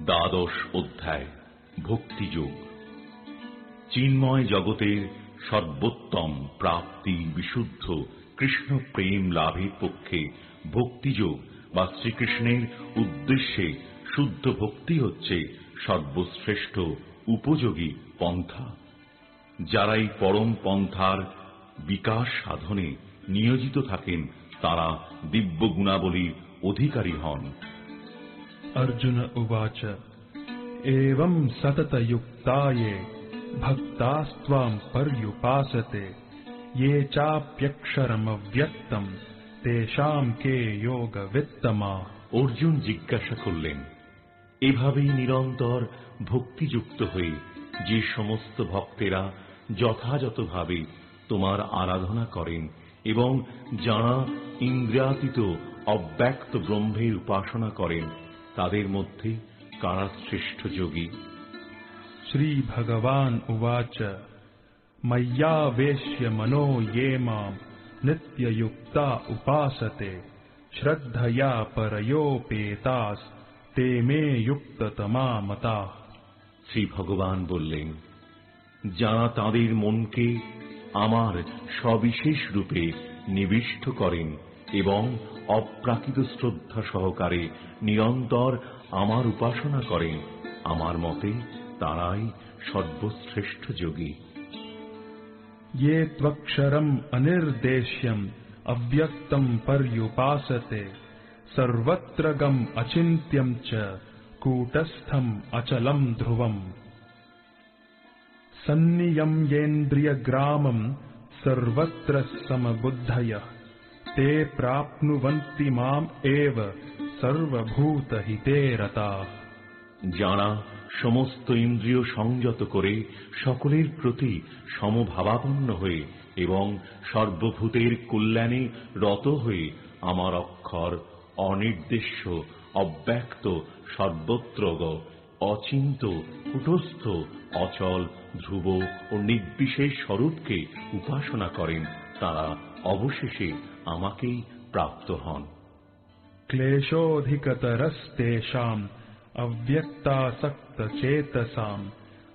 দ্বাদশ অধ্যায় ভক্তিযোগ। চিন্ময় জগতের সর্বোত্তম প্রাপ্তি বিশুদ্ধ কৃষ্ণ প্রেম লাভের পক্ষে ভক্তিযোগ বা শ্রীকৃষ্ণের উদ্দেশ্যে শুদ্ধ ভক্তি হচ্ছে সর্বশ্রেষ্ঠ উপযোগী পন্থা। যারা এই পরম পন্থার বিকাশ সাধনে নিয়োজিত থাকেন তারা দিব্য গুণাবলীর অধিকারী হন। अर्जुन उवाच एवं सततयुक्ताये भक्तास्त्वां पर्युपासते ये चाप्यक्षरमव्यक्तम् तेषां के योगवित्तमा। অর্জুন জিজ্ঞাসা করলেন, এভাবেই নিরন্তর ভক্তিযুক্ত হয়ে যে সমস্ত ভক্তেরা যথাযথভাবে তোমার আরাধনা করেন এবং যাঁরা ইন্দ্রিয়াতীত অব্যক্ত ব্রহ্মের উপাসনা করেন তাদের মধ্যে কারা শ্রেষ্ঠ যোগী? श्री भगवान उवाच मय्यावेश्य मनो ये मां नित्ययुक्ता उपासते श्रद्धया परयोपेतास ते मे युक्ततमा मताः। শ্রী ভগবান বললেন, যাঁরা তাঁদের মনকে আমার সবিশেষ রূপে নিবিষ্ট করেন এবং অপ্রাকৃত শ্রদ্ধা সহকারে নিরন্তর আমার উপাসনা করেন, আমার মতে তারাই সর্বশ্রেষ্ঠ যোগী। ये त्वक्षरम अनिर्देश्यम अव्यक्तम पर्युपासते सर्वत्र गम अचिन्त्यम च कूटस्थम अचलम ध्रुवम सन्नियम्येन्द्रियग्रामं सर्वत्र समबुद्धयः ते प्राप्नुवन्ति माम् एव सर्वभूतहिते रताः। যারা সমস্ত ইন্দ্রিয় সংযত করে সকলের প্রতি সমভাবাপন্ন হয়ে এবং সর্বভূতের কল্যাণে রত হয়ে আমার অক্ষর অনির্দেশ্য অব্যক্ত সর্বত্র অচিন্ত কূটস্থ অচল ধ্রুব ও নির্বিশেষ স্বরূপকে উপাসনা করেন তারা অবশেষে আমাকেই প্রাপ্ত হন। क्लेशोऽधिकतरस्तेषाम् अव्यक्तासक्तचेतसाम्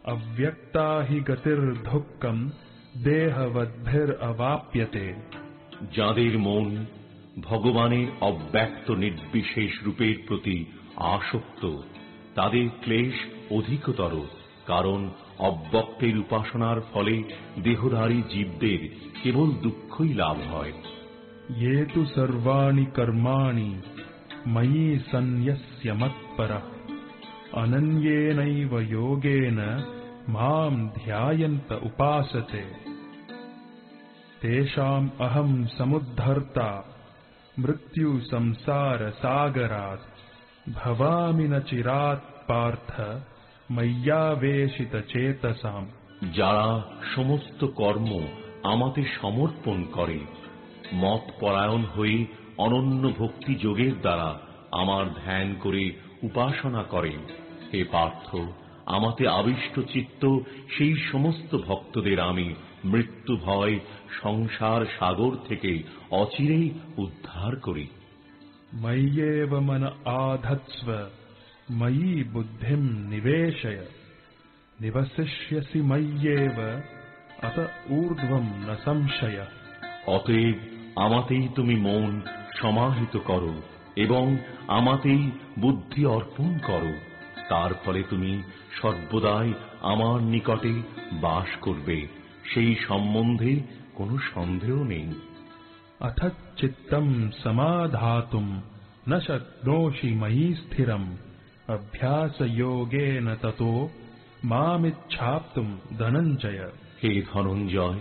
अव्यक्ता हि गतिर्दुःखम् देहवद्भिरवाप्यते। যাদের মন ভগবানের অব্যক্ত নির্বিশেষ রূপের প্রতি আসক্ত তাদের ক্লেশ অধিকতর, কারণ অব্যক্তের উপাসনার ফলে দেহধারী জীবদের কেবল দুঃখই লাভ হয়। ये तु सर्वाणि कर्माणि मयि सन्न्यस्य मत्परः अनन्येनैव योगेन मां ध्यायन्त उपासते तेषाम् अहं समुद्धर्ता मृत्यु संसार सागरात् भवामि न चिरात् पार्थ मय्यावेशित चेतसाम्। যারা সমস্ত কর্ম আমাতে সমর্পণ করে মত পরায়ণ হয়ে অনন্য ভক্তি যোগের দ্বারা আমার ধ্যান করে উপাসনা করেন, হে পার্থ, আমাতে আবিষ্ট চিত্ত সেই সমস্ত ভক্তদের আমি মৃত্যু ভয় সংসার সাগর থেকে অচিরেই উদ্ধার করি। मय्येव मन आधत्स्व मयि बुद्धिं निवेशय निवसिष्यसि मय्येव अत ऊर्ध्वं न संशय। অতএব আমাতেই তুমি মন সমাহিত করো এবং আমাতেই বুদ্ধি অর্পণ করো, তার ফলে তুমি সর্বদাই আমার নিকটে বাস করবে, সেই সম্বন্ধে কোনো সন্দেহ নেই। अथ चित्तं समाधातुं न शक्नोषि मयि स्थिरम् अभ्यासयोगेन ततो मामिच्छाप्तुं धनञ्जय। হে ধনঞ্জয়,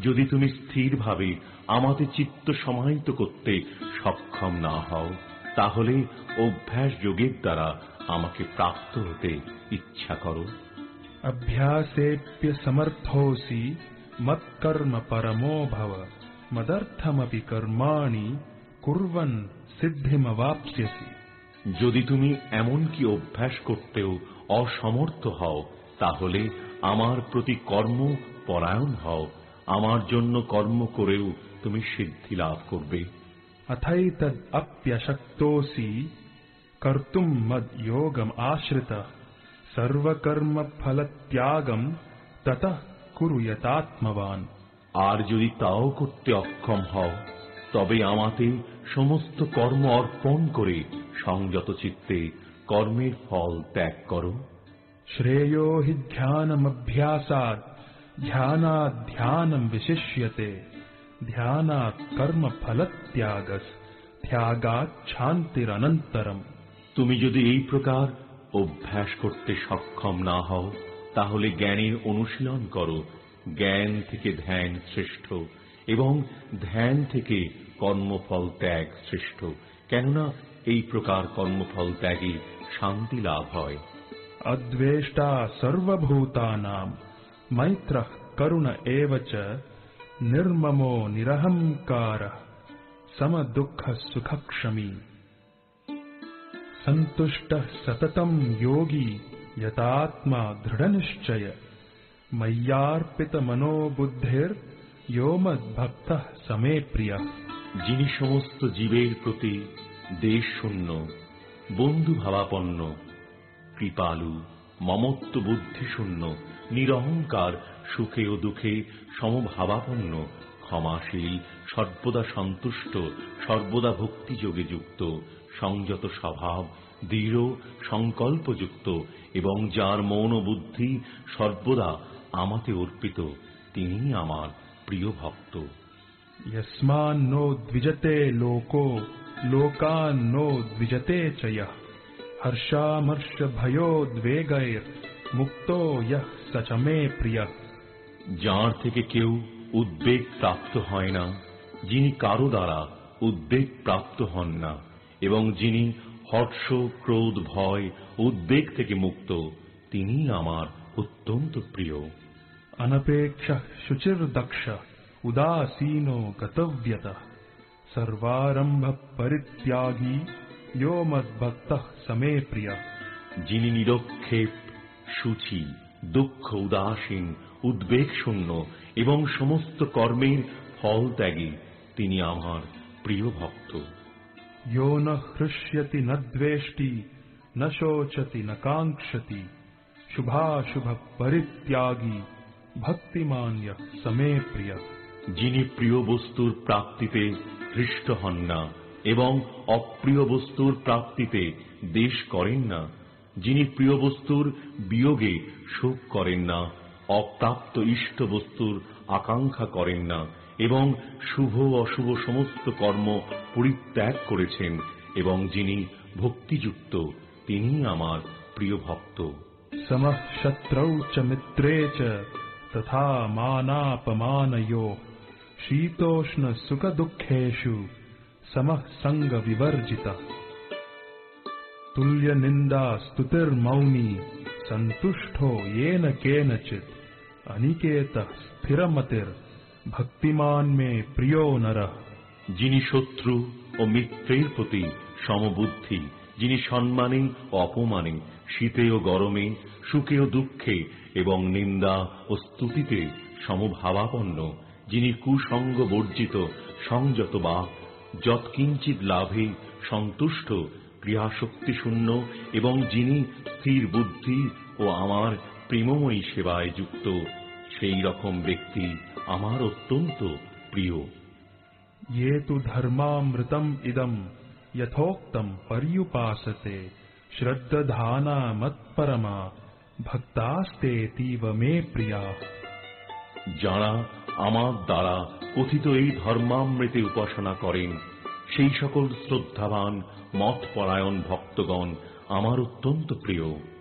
যদি তুমি স্থিরভাবে আমাতে চিত্ত সমাহিত করতে সক্ষম না হও তাহলে অভ্যাস যোগের দ্বারা আমাকে প্রাপ্ত হতে ইচ্ছা করো। अभ्यासेऽप्य समर्थोऽसि मत्कर्म परमो भव मदर्थमपि कर्माणि कुर्वन् सिद्धिमवाप्स्यसि। যদি তুমি এমনকি অভ্যাস করতেও অসমর্থ হও তাহলে আমার প্রতি কর্ম পরায়ণ হও, আমার জন্য কর্ম করেও তুমি সিদ্ধি লাভ করবে। अथैतद् अप्यशक्तोऽसि कर्तुम मद योगम आश्रितः सर्वकर्म फल त्यागम ततः कुरु यतात्मवान। আর যদি তাও করতে অক্ষম হও, তবে আমাতে সমস্ত কর্ম অর্পণ করে সংযত চিত্তে কর্মের ফল ত্যাগ করো। श्रेयो हि ध्यानमभ्यासात् ध्यानात् ध्यानं विशिष्यते ध्यानात् कर्म फल त्यागस् त्यागात् शान्तिरनन्तरम्। তুমি যদি এই প্রকার অভ্যাস করতে সক্ষম না হও, তাহলে জ্ঞানের অনুশীলন করো। জ্ঞান থেকে ধ্যান শ্রেষ্ঠ এবং ধ্যান থেকে কর্মফল ত্যাগ শ্রেষ্ঠ, কেননা এই প্রকার কর্মফল ত্যাগে শান্তি লাভ হয়। अद्वेष्टा सर्वभूतानां मैत्रः करुण एव च निर्ममो निरहंकारः समदुःखः सुखक्षमी। सन्तुष्टः सततं योगी यतात्मा दृढनिश्चय मय्यार्पितमनो बुद्धिर्यो मद्भक्तः समे प्रियः। যিনি সমস্ত জীবের প্রতি দেশ শূন্য, বন্ধু ভাবাপন্ন, কৃপালু, মমত্ব বুদ্ধি শূন্য, নিরহংকার, সুখে ও দুঃখে সমভাবাপন্ন, ক্ষমাশীল, সর্বদা সন্তুষ্ট, সর্বদা ভক্তিযোগে যুক্ত, সংযত স্বভাব, দৃঢ় সংকল্পযুক্ত এবং যার মন ও বুদ্ধি সর্বদা আমাতে অর্পিত, তিনি আমার প্রিয় ভক্ত। यस्मान्नो द्विजते लोको लोकान्नो द्विजते च यः हर्षामर्षभयोद्वेगैर्मुक्तो यः स च मे प्रियः। যার থেকে কেউ উদ্বেগ প্রাপ্ত হয় না, যিনি কারো দ্বারা উদ্বেগ প্রাপ্ত হন না এবং যিনি হর্ষ, ক্রোধ, ভয়, উদ্বেগ থেকে মুক্ত, তিনি আমার অত্যন্ত প্রিয়। अनपेक्षः शुचिर्दक्षः उदासीनो गतव्यतः सर्वारंभ परित्यागी यो मद्भक्तः समे प्रियः। যিনি নিরক্ষেপ, শুচি, দুঃখ উদাসীন, উদ্বেগ শূন্য এবং সমস্ত কর্মের ফল ত্যাগী, তিনি আমার প্রিয় ভক্ত। यो न हृष्यति न द्वेष्टि न शोचति न काङ्क्षति शुभाशुभ परित्यागी भक्तिमान यः समे प्रियः। যিনি প্রিয় বস্তুর প্রাপ্তিতে হৃষ্ট হন না এবং অপ্রিয় বস্তুর প্রাপ্তিতে দ্বেষ করেন না, যিনি প্রিয় বস্তুর বিয়োগে শোক করেন না, অপ্রাপ্ত ইষ্ট বস্তুর আকাঙ্ক্ষা করেন না এবং শুভ অশুভ সমস্ত কর্ম পরিত্যাগ করেছেন এবং যিনি ভক্তিযুক্ত, তিনি আমার প্রিয় ভক্ত। समः शत्रौ च मित्रे च तथा मानापमानयोः शीतोष्ण सुख दुःखेषु समः संग विवर्जितः। तुल्य निंदा स्तुतिर्मौनी संतुष्टो येन केनचित् अनिकेतः स्थिरमतिर् भक्तिमान में प्रियो नरः। যিনি শত্রু ও মিত্রের প্রতি সমবুদ্ধি, যিনি সম্মানে ও অপমানে, শীতে ও গরমে, সুখে ও দুঃখে এবং নিন্দা ও স্তুতিতে সমভাবাপন্ন, যিনি কুসঙ্গ বর্জিত, সংযত বা যৎকিঞ্চিৎ লাভে সন্তুষ্ট, ক্রিয়াশক্তি শূন্য এবং যিনি স্থির বুদ্ধি ও আমার প্রেমময়ী সেবায় যুক্ত, সেই রকম ব্যক্তি আমার অত্যন্ত প্রিয়। ये तु धर्मामृतम इदम यथोक्तम पर्युपासते श्रद्धाना मत्परमा भक्तास्तेतीव मे प्रिया। যারা আমার দ্বারা কথিত এই ধর্মামৃতে উপাসনা করেন, সেই সকল শ্রদ্ধাবান মতপরায়ণ ভক্তগণ আমার অত্যন্ত প্রিয়।